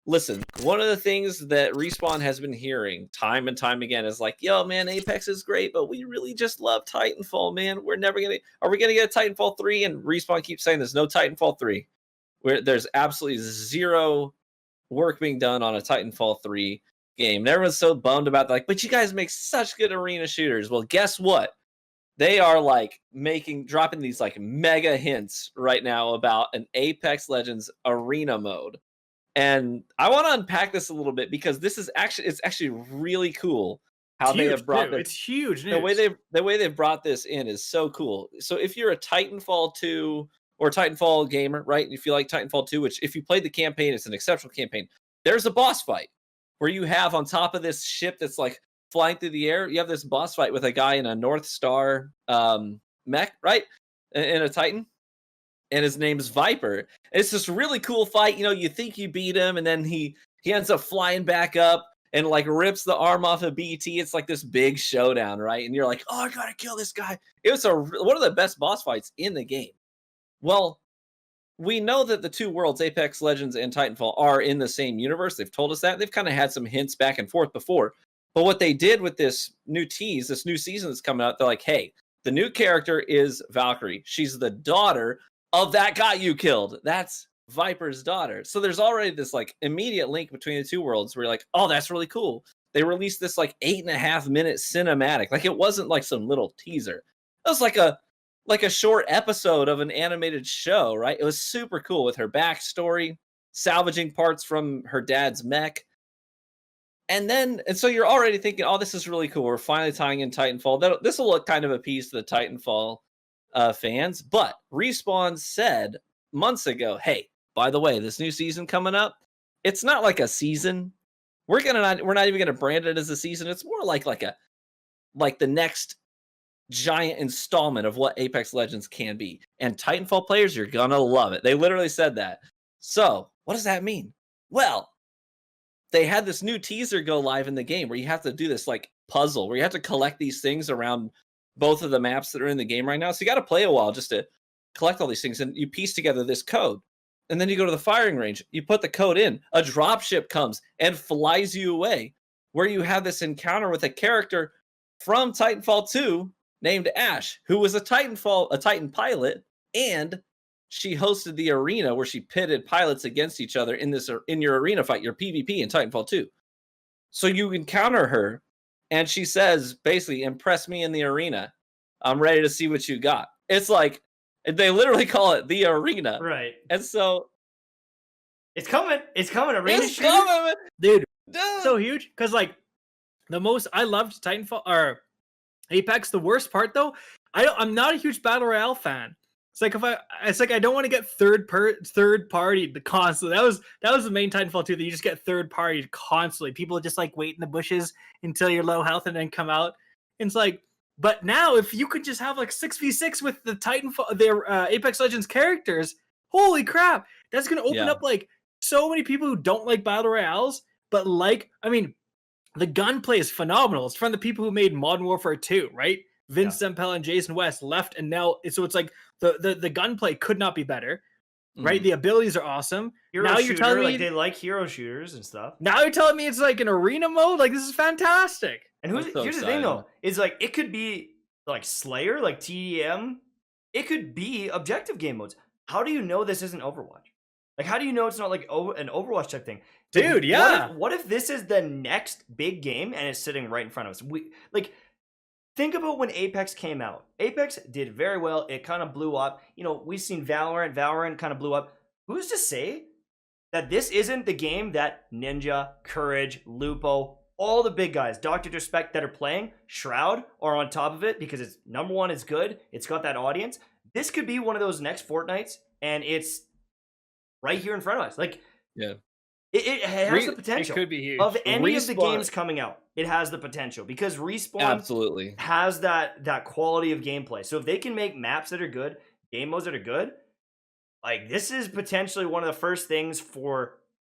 listen, one of the things that Respawn has been hearing time and time again is like, yo, man, Apex is great, but we really just love Titanfall, man. Are we gonna get a Titanfall 3? And Respawn keeps saying there's no Titanfall 3. Where there's absolutely zero work being done on a Titanfall 3 game. And everyone's so bummed about that, like, but you guys make such good arena shooters. Well, guess what? They are like dropping these like mega hints right now about an Apex Legends arena mode. And I want to unpack this a little bit because it's actually really cool how they have brought this. It's huge news. The way they've brought this in is so cool. So if you're a Titanfall 2 or Titanfall gamer, right? And if you like Titanfall 2, which if you played the campaign, it's an exceptional campaign. There's a boss fight where you have on top of this ship that's like flying through the air, you have this boss fight with a guy in a North Star mech, right? In a Titan. And his name's Viper. It's this really cool fight. You know, you think you beat him, and then he ends up flying back up and like rips the arm off of BT. It's like this big showdown, right? And you're like, oh, I gotta kill this guy. It was one of the best boss fights in the game. Well, we know that the two worlds, Apex Legends and Titanfall, are in the same universe. They've told us that. They've kind of had some hints back and forth before. But what they did with this new tease, this new season that's coming out, they're like, hey, the new character is Valkyrie. She's the daughter of that guy you killed. That's Viper's daughter. So there's already this like immediate link between the two worlds where you're like, oh, that's really cool. They released this like 8.5-minute cinematic. Like it wasn't like some little teaser. It was like a short episode of an animated show, right? It was super cool with her backstory, salvaging parts from her dad's mech. And so you're already thinking, oh, this is really cool. We're finally tying in Titanfall. This will look kind of appease to the Titanfall fans. But Respawn said months ago, hey, by the way, this new season coming up, it's not like a season. We're not even gonna brand it as a season. It's more like the next giant installment of what Apex Legends can be. And Titanfall players, you're gonna love it. They literally said that. So what does that mean? Well, they had this new teaser go live in the game where you have to do this like puzzle where you have to collect these things around both of the maps that are in the game right now. So you got to play a while just to collect all these things, and you piece together this code. And then you go to the firing range, you put the code in, a dropship comes and flies you away, where you have this encounter with a character from Titanfall 2 named Ash, who was a Titan pilot, and she hosted the arena where she pitted pilots against each other in your arena fight, your PvP in Titanfall 2. So you encounter her, and she says, basically, impress me in the arena. I'm ready to see what you got. It's like, they literally call it the arena. Right. And so... It's coming. It's coming. Arena it's coming. Dude, so huge. Because, like, I loved Titanfall, or Apex. The worst part, though, I'm not a huge Battle Royale fan. It's like I don't want to get third partied constantly. That was the main Titanfall 2, that you just get third partied constantly. People just like wait in the bushes until you're low health and then come out. And it's like, but now if you could just have like 6v6 with the Apex Legends characters, holy crap, that's gonna open up like so many people who don't like battle royales, but the gunplay is phenomenal. It's from the people who made Modern Warfare 2, right? Vince Sempel and Jason West left, and now so it's like the gunplay could not be better, right? The abilities are awesome. You're telling me they like hero shooters and stuff. Now you're telling me it's like an arena mode? Like, this is fantastic. And here's the thing though, is like it could be like Slayer, like TDM. It could be objective game modes. How do you know this isn't Overwatch? Like, how do you know it's not like an Overwatch type thing? Dude, yeah. What if this is the next big game and it's sitting right in front of us? Think about when Apex came out. Apex did very well. It kind of blew up. You know, we've seen Valorant. Valorant kind of blew up. Who's to say that this isn't the game that Ninja, Courage, Lupo, all the big guys, Dr. Disrespect that are playing, Shroud are on top of it because it's number one, it's good. It's got that audience. This could be one of those next Fortnites, and it's right here in front of us. Like, yeah. It has the potential. It could be huge. Of any of the games coming out, it has the potential because Respawn has that quality of gameplay. So if they can make maps that are good, game modes that are good, like this is potentially one of the first things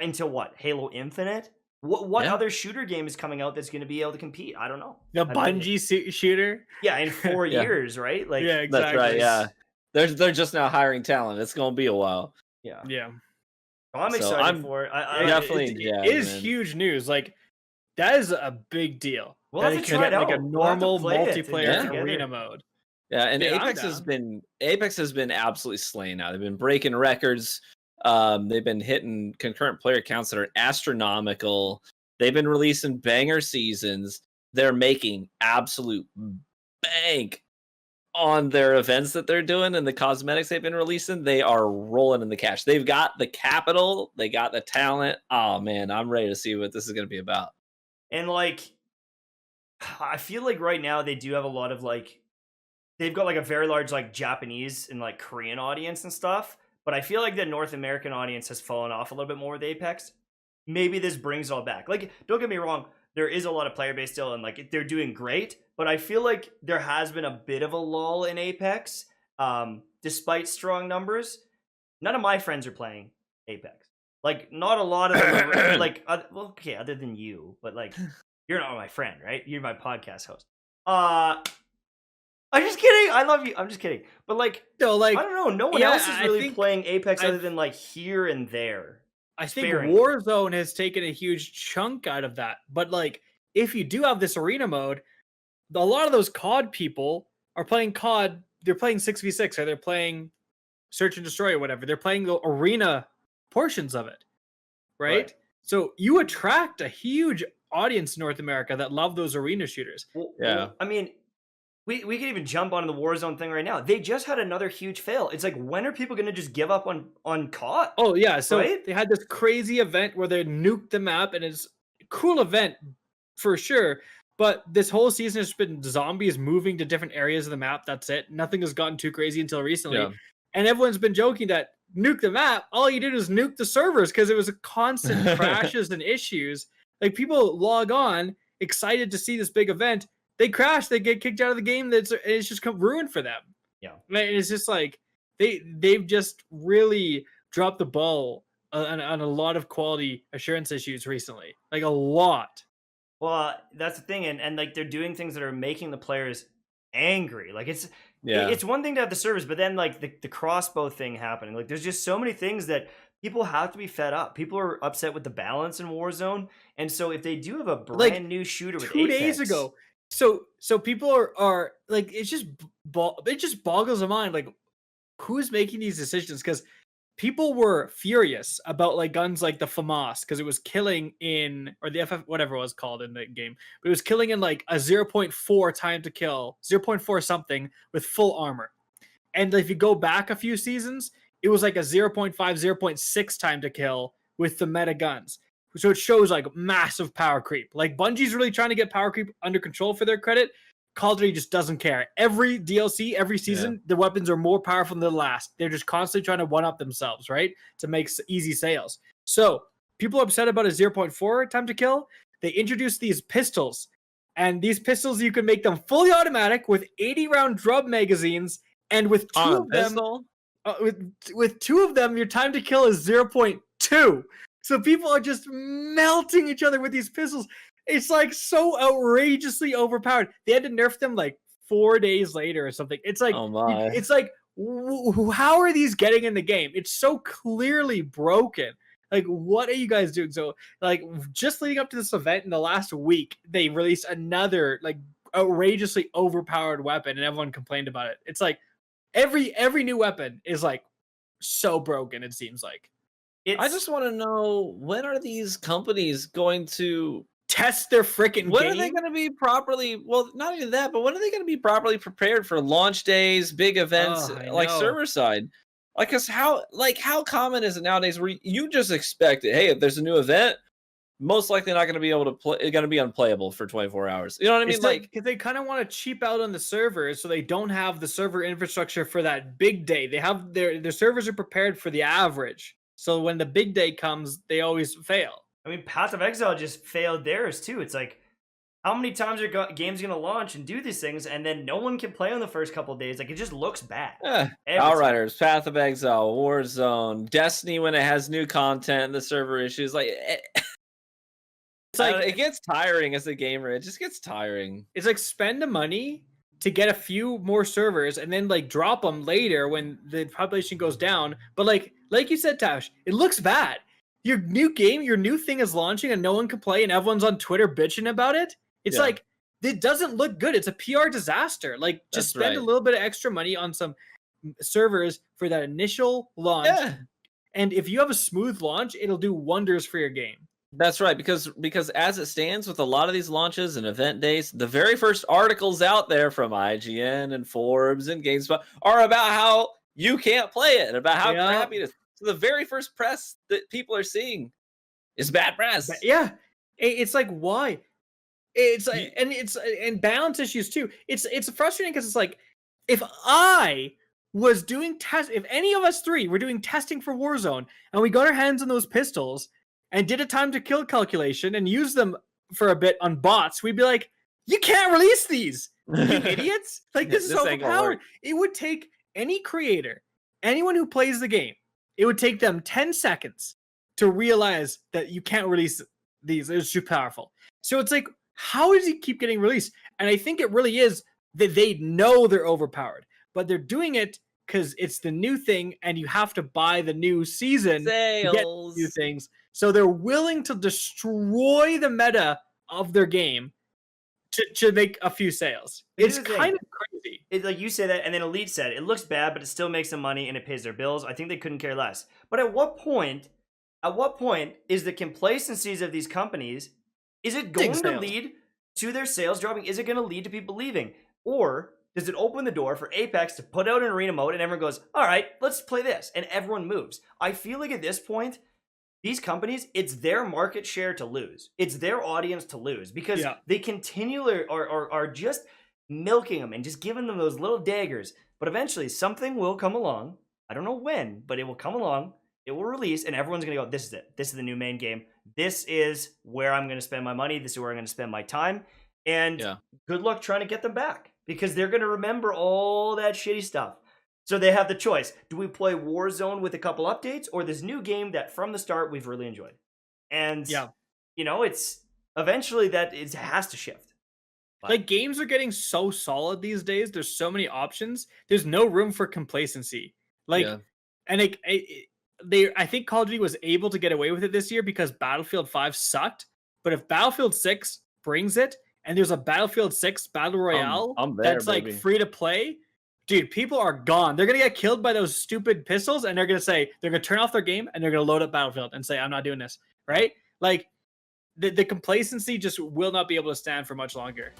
into what? Halo Infinite? What other shooter game is coming out that's going to be able to compete? I don't know. The Bungie shooter? Yeah, in 4 years, right? Like, yeah, exactly. That's right, yeah. They're just now hiring talent. It's going to be a while. Yeah. Yeah. I'm So excited I'm for it. definitely It is man. huge news. Like that is a big deal. We'll that have it to can try it get like a out. We'll have to normal play it and multiplayer get together. arena mode. Yeah, and Dude, I'm Apex has been absolutely slaying now. They've been breaking records. They've been hitting concurrent player counts that are astronomical. They've been releasing banger seasons. They're making absolute bank on their events that they're doing and the cosmetics they've been releasing. They are rolling in the cash. They've got the capital. They got the talent. Oh man, I'm ready to see what this is going to be about. And like, I feel like right now they do have a lot of like, they've got like a very large like Japanese and like Korean audience and stuff. But I feel like the North American audience has fallen off a little bit more with Apex. Maybe this brings it all back. Like, don't get me wrong, there is a lot of player base still, and like they're doing great. But I feel like there has been a bit of a lull in Apex, despite strong numbers. None of my friends are playing Apex. Like, not a lot of them. Are, like, well, okay, other than you, but like, you're not my friend, right? You're my podcast host. I'm just kidding. I love you. I'm just kidding. But like, So like, I don't know. No one yeah, else is I really think playing Apex other than like here and there. I think sparingly. Warzone has taken a huge chunk out of that. But like, if you do have this arena mode, a lot of those COD people are playing COD. They're playing 6v6, or they're playing Search and Destroy, or whatever. They're playing the arena portions of it, right? So you attract a huge audience in North America that love those arena shooters. Yeah. I mean, we can even jump onto the Warzone thing right now. They just had another huge fail. It's like, when are people going to just give up on COD? Oh yeah, so Right? they had this crazy event where they nuked the map, and it's a cool event for sure. But this whole season has been zombies moving to different areas of the map. That's it. Nothing has gotten too crazy until recently. Yeah. And everyone's been joking that nuke the map. All you did was nuke the servers because it was a constant crashes and issues. Like, people log on excited to see this big event. They crash. They get kicked out of the game. It's just ruined for them. Yeah. And it's just like they've just really dropped the ball on a lot of quality assurance issues recently. Like, a lot. Well, that's the thing, and like, they're doing things that are making the players angry. Like, it's one thing to have the servers, but then like the crossbow thing happening. Like, there's just so many things that people have to be fed up. People are upset with the balance in Warzone, and so if they do have a brand new shooter with 2 days Apex, ago, so people are like, it just boggles the mind, like, who's making these decisions? Because people were furious about like guns like the FAMAS, because it was killing in, or the FF, whatever it was called in the game, but it was killing in like a 0.4 time to kill, 0.4 something with full armor. And if you go back a few seasons, it was like a 0.5, 0.6 time to kill with the meta guns. So it shows like massive power creep. Like, Bungie's really trying to get power creep under control, for their credit. Call of Duty just doesn't care. Every DLC, every season, the weapons are more powerful than the last. They're just constantly trying to one-up themselves, right? To make easy sales. So people are upset about a 0.4 time to kill. They introduced these pistols. And these pistols, you can make them fully automatic with 80-round drum magazines. And with two of them, with two of them, your time to kill is 0.2. So people are just melting each other with these pistols. It's like so outrageously overpowered. They had to nerf them like 4 days later or something. It's like, Oh my. it's like, how are these getting in the game? It's so clearly broken. Like, what are you guys doing? So, like, just leading up to this event in the last week, they released another like outrageously overpowered weapon, and everyone complained about it. It's like every new weapon is like so broken. It seems like. I just want to know, when are these companies going to test their freaking when game? are they going to be properly, well, not even that, but when are they going to be properly prepared for launch days, big events, like server side? Like, cause how common is it nowadays where you just expect it? Hey, if there's a new event, most likely not going to be able to play. It's going to be unplayable for 24 hours. You know what I mean? It's like, because they kind of want to cheap out on the servers, so they don't have the server infrastructure for that big day. They have their servers are prepared for the average. So when the big day comes, they always fail. I mean, Path of Exile just failed theirs too. It's like, how many times are games going to launch and do these things, and then no one can play on the first couple of days? Like, it just looks bad. Outriders, Path of Exile, Warzone, Destiny, when it has new content, the server issues, like it's like, it gets tiring as a gamer. It just gets tiring. It's like, spend the money to get a few more servers and then like drop them later when the population goes down. But like you said, Tash, it looks bad. Your new game, your new thing is launching and no one can play and everyone's on Twitter bitching about it. It's like, it doesn't look good. It's a PR disaster. Like, just spend a little bit of extra money on some servers for that initial launch. Yeah. And if you have a smooth launch, it'll do wonders for your game. That's right, because as it stands with a lot of these launches and event days, the very first articles out there from IGN and Forbes and GameSpot are about how you can't play it and about how crappy it is. So the very first press that people are seeing is bad press. Yeah, it's like, why? It's like, and balance issues too. It's frustrating because it's like, if I was doing if any of us three were doing testing for Warzone and we got our hands on those pistols and did a time to kill calculation and used them for a bit on bots, we'd be like, you can't release these, you idiots. Like, this is overpowered. It would take any creator, anyone who plays the game, it would take them 10 seconds to realize that you can't release these. It's too powerful. So it's like, how does it keep getting released? And I think it really is that they know they're overpowered, but they're doing it because it's the new thing and you have to buy the new season to get new things. So they're willing to destroy the meta of their game to make a few sales. It's kind of crazy. It's like you say that, and then Elite said it looks bad, but it still makes them money and it pays their bills. I think they couldn't care less. But at what point is the complacencies of these companies, is it going to lead to their sales dropping? Is it going to lead to people leaving? Or does it open the door for Apex to put out an arena mode and everyone goes, all right, let's play this, and everyone moves? I feel like at this point, these companies, it's their market share to lose. It's their audience to lose because they continually are just milking them and just giving them those little daggers. But eventually something will come along. I don't know when, but it will come along. It will release and everyone's going to go, this is it. This is the new main game. This is where I'm going to spend my money. This is where I'm going to spend my time. And good luck trying to get them back because they're going to remember all that shitty stuff. So they have the choice. Do we play Warzone with a couple updates or this new game that from the start we've really enjoyed? And, you know, it's eventually that it has to shift. But like, games are getting so solid these days. There's so many options. There's no room for complacency. Like, and I think Call of Duty was able to get away with it this year because Battlefield 5 sucked. But if Battlefield 6 brings it and there's a Battlefield 6 Battle Royale that's like free to play, dude, people are gone. They're going to get killed by those stupid pistols and they're going to say, they're going to turn off their game and they're going to load up Battlefield and say, I'm not doing this, right? Like, the complacency just will not be able to stand for much longer.